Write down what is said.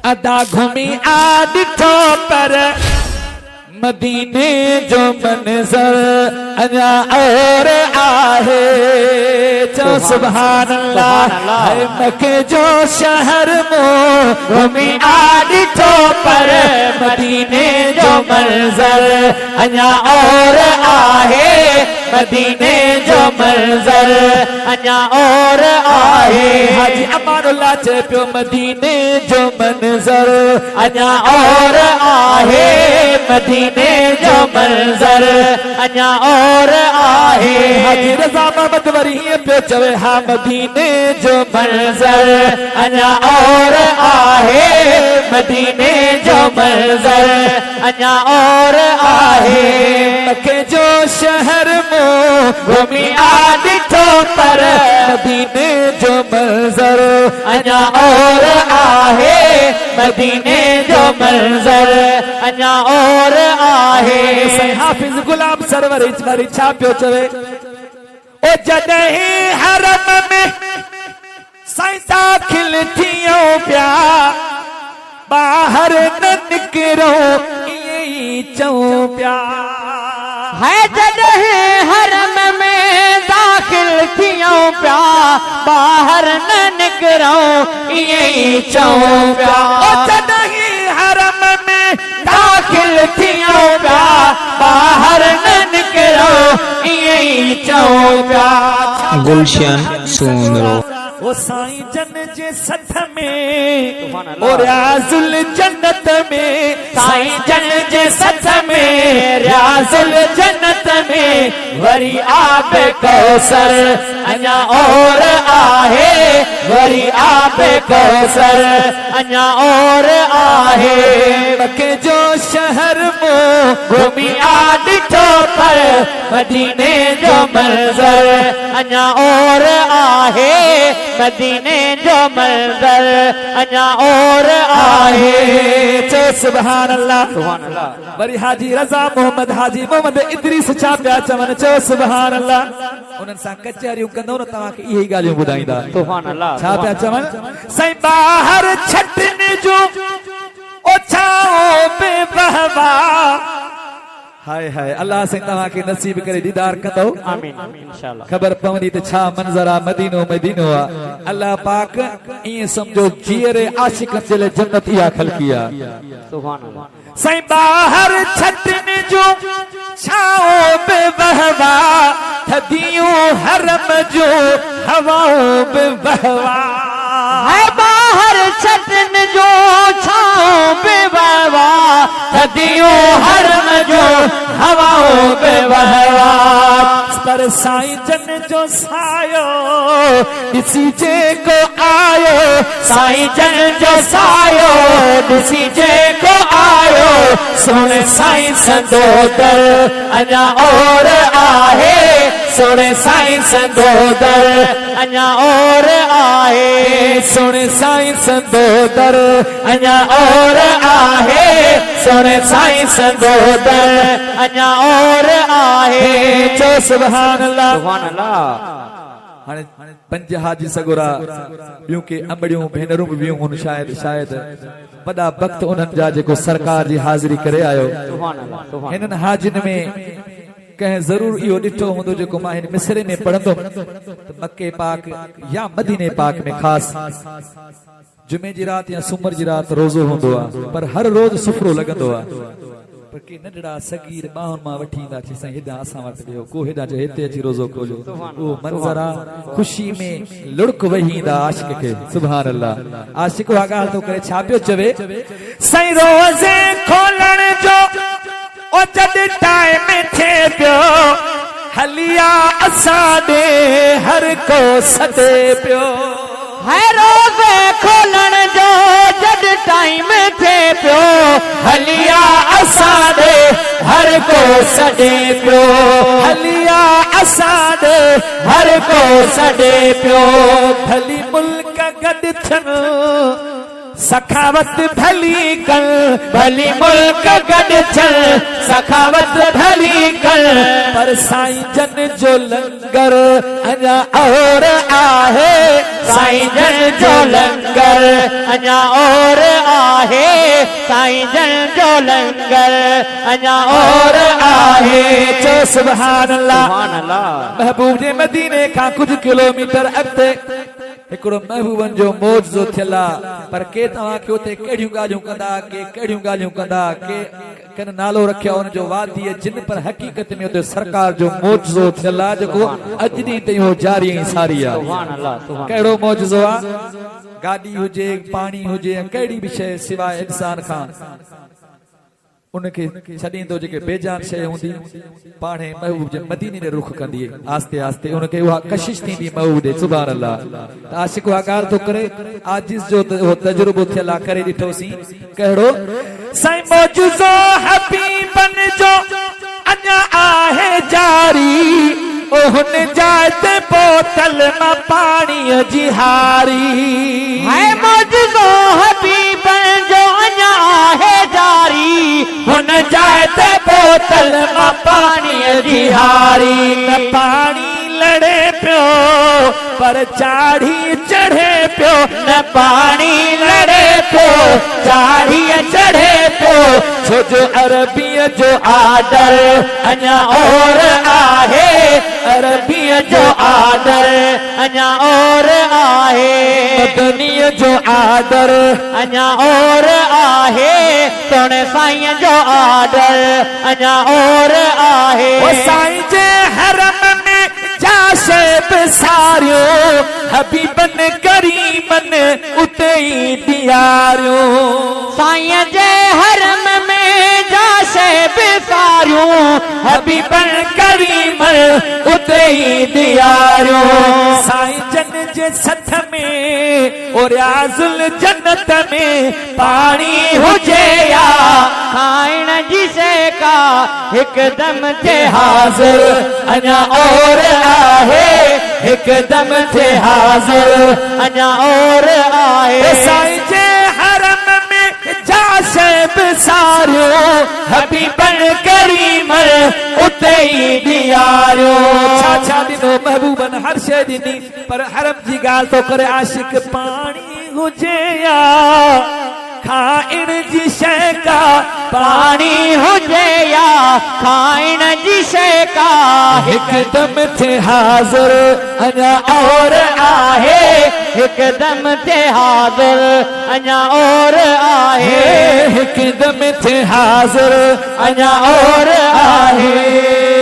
अदा घुमी आ ॾिठो पर मदीने जो मंज़र अञा और आहे। चो सुभान अल्लाह। मके जो शहर में घुमी आ ॾिठो पर मदीने जो मंज़र अञा और आहे। मदीने जो मंज़र अञा और आहे। हाजी अमानुल्लाह चए पियो मदीने जो मंज़र अञा और आहे। मदीने जो मंज़र अञा और आहे। हाजी रज़ा मोहम्मद वरी हीअं पियो चवे हा मदीने जो मंज़र अञा और आहे। मदीने जो मंज़र अञा और आहे। मके जो शहर में घुमी आ ॾिठो पर मदीने जो मंज़र अञा और आहे। मदीने जो मंज़र अञा और आहे। साईं हाफ़िज़ गुलाम सरवर वरी छा पियो चवे ओ जॾहिं हरम में साईं दाखिल थियूं पिया ॿाहिरि न निकिरो ईअं ई चऊं पिया। है जॾहिं हरम में दाखिल थियूं पिया ॿाहिरि न निकिरो ईअं ई चऊं पिया। जॾहिं हरम में दाखिल थियूं पिया ॿाहिरि न निकिरो ईअं ई चऊं पिया। गुलशन सोनरो ओ साईं जन जे सथ में ओ रियाज़ुल जन्नत में। साईं जन जे सथ में रियाज़ुल जन्नत में वरी आब कौसर अञा और आहे। वरी आब कौसर अञा और आहे। मके जो शहर में घुमी आ ॾिठो पर मदीने जो मंज़र अञा और आहे। मदीने जो मंज़र अञा और आहे। चो सुभान अल्लाह। वरी हाजी रज़ा मोहम्मद हाजी मोहम्मद इदरीस छा पिया चवनि चो सुभान अल्लाह। उन्हनि सां कचहरियूं कंदो न तव्हांखे इहे ई ॻाल्हियूं ॿुधाईंदा। सुभान अल्लाह। छा पिया चवनि साईं ॿाहिरि छटनि जो ओ छाओ पे बहवा। हाय हाय अल्लाह से तव्हांखे नसीब करे दीदार कंदो। आमीन इंशाअल्लाह। खबर पवंदी त छा मंज़र आहे मदीनो मदीनो आहे। अल्लाह पाक ईअं सम्झो जीअरे आशिक़ जे लाइ जन्नत इहा ख़लक़ी आहे। सुभान अल्लाह। साईं ॿाहिरि छटनि जो छाओ पे बहवा थदियूं हरम जो हवाऊं पे बहवा। है ॿाहिरि छटनि जो छाओ पे बहवा थदियूं हरम जो हवाऊं पे बहवा। पर साईं जन जो सायो ॾिसी जेको आयो। साईं जन जो सायो ॾिसी जेको आयो सोने साईं संदोदर अञा और आहे। सोने साईं संदोदर अञा और आहे। सोने साईं संदोदर अञा और आहे। सोने साईं संदोदर अञा और आहे। चो सुभान अल्लाह। सुभान अल्लाह। हाणे पंज हाजी सगुरा ॿियूं के अंबड़ियूं भेनरूं बि ॿियूं हुन शायदि वॾा वक़्त उन्हनि जा जेको सरकार जी हाज़िरी करे आयो। सुभान अल्लाह। हिननि हाजिन में कंहिं ज़रूर इहो ॾिठो हूंदो जेको मां हिन मिसरे में पढ़ंदुमि त मके पाक या मदीने पाक में ख़ासि जुमे जी रात या सूमर जी रात रोज़ो हूंदो आहे पर हर रोज़ सुफ़रो लॻंदो आहे। पर के नंढड़ा सगीर ॿाहुनि मां वठी ईंदा चई साईं हेॾां असां वटि ॾियो को हेॾां चए हिते अची रोज़ो खोलियो। उहो मंज़र आहे ख़ुशी में लुड़क वेही ईंदा आशिक़ खे। सुभान अल्लाह। आशिक़ उहा ॻाल्हि थो करे छा पियो चवे साईं रोज़े खोलण जो ओ जॾहिं टाइम थिए पियो हलिया असां ॾे हर को सॾे पियो। है रोज़े खोलण जो जॾहिं टाइम थिए पियो हलिया असां ॾे हर को सॾे पियो। हलिया असां ॾे हर को सॾे पियो। भली मुल्क गॾु थियनि सखावत भली कल। भली मुल्क गॾु थियनि सखावत भली कल। पर साईं जन जो लंगर अञा और आहे। साईं जन जो लंगर अञा और आहे। आहे साईं जन जो लंगर अञा और आहे चो सुभान अल्लाह सुभान अल्लाह महबूब जे मदीने खां कुछ किलोमीटर अॻिते हिकिड़ो महबूबन जो मौजो थियल आहे पर के तव्हां खे उते कहिड़ियूं ॻाल्हियूं कंदा के कहिड़ियूं ॻाल्हियूं कंदा के किन नालो रखियो हुन जो वादी जिन पर हक़ीक़त में उते सरकार जो मौजो थियल आहे जेको अॼु ॾींहुं ताईं हो जारी ऐं सारी आहे सुभान अल्लाह कहिड़ो मौजो आहे गाॾी हुजे पाणी हुजे कहिड़ी बि शइ सवाइ इंसान खां उनखे छॾींदो जेके बेजान शइ हूंदी पाणे महबूब जे मदीने ॾे रुख कंदी आस्ते आस्ते उनखे उहा कशिश थींदी महबूब ॾे सुभान अल्लाह त आशिक उहा ॻाल्हि थो करे आजिज़ जो उहो तजुर्बो थियल आहे करे ॾिठोसीं कहिड़ो साईं मौजूज़ो हबीबन जो अञा आहे जारी ओ हुन जाइ ते बोतल मां पाणीअ जी हारी है मौजूज़ो हबीबन जो अञा आहे जारी हुन जाइ ते बोतल मां पाणीअ जी हारी न पाणी लड़े पियो पर चाढ़ी चढ़े पियो न पाणी लड़े पियो चाढ़ी चढ़े पियो छो जो अरबीअ जो आर्डर अञा और आहे अरबीअ जो आर्डर अञा और आहे मदनीअ जो आर्डर अञा और आहे सोने साईं जो आर्डर अञा और आहे साईं जे हरम में जाशे सारियो हबीबन करीमन उते ई दियारियो साईं जे हरम में जाशे सारियो हबीबन करीमन उते ई दियारियो साईं जन जे सथ में और आज़ुल जन्नत में पानी हुजे या खाइण जी शइ का हिकदम थे हाज़िर अञा और आहे हिकदम थे हाज़िर अञा और आहे साईं जे हरम में जाशे सारियो हबीबन करीमन उते ई दियारियो छा ॾिनो महबूबन हर शइ ॾिनी पर हरम जी ॻाल्हि थो करे आशिक पाणी हुजे या खाइण जी शइ का पानी हुजे या खाइण जी शइ का हिकदम थे हाज़िर अञा और आहे हिकदम थे हाज़िर अञा और आहे हिकदम थे हाज़िर अञा और आहे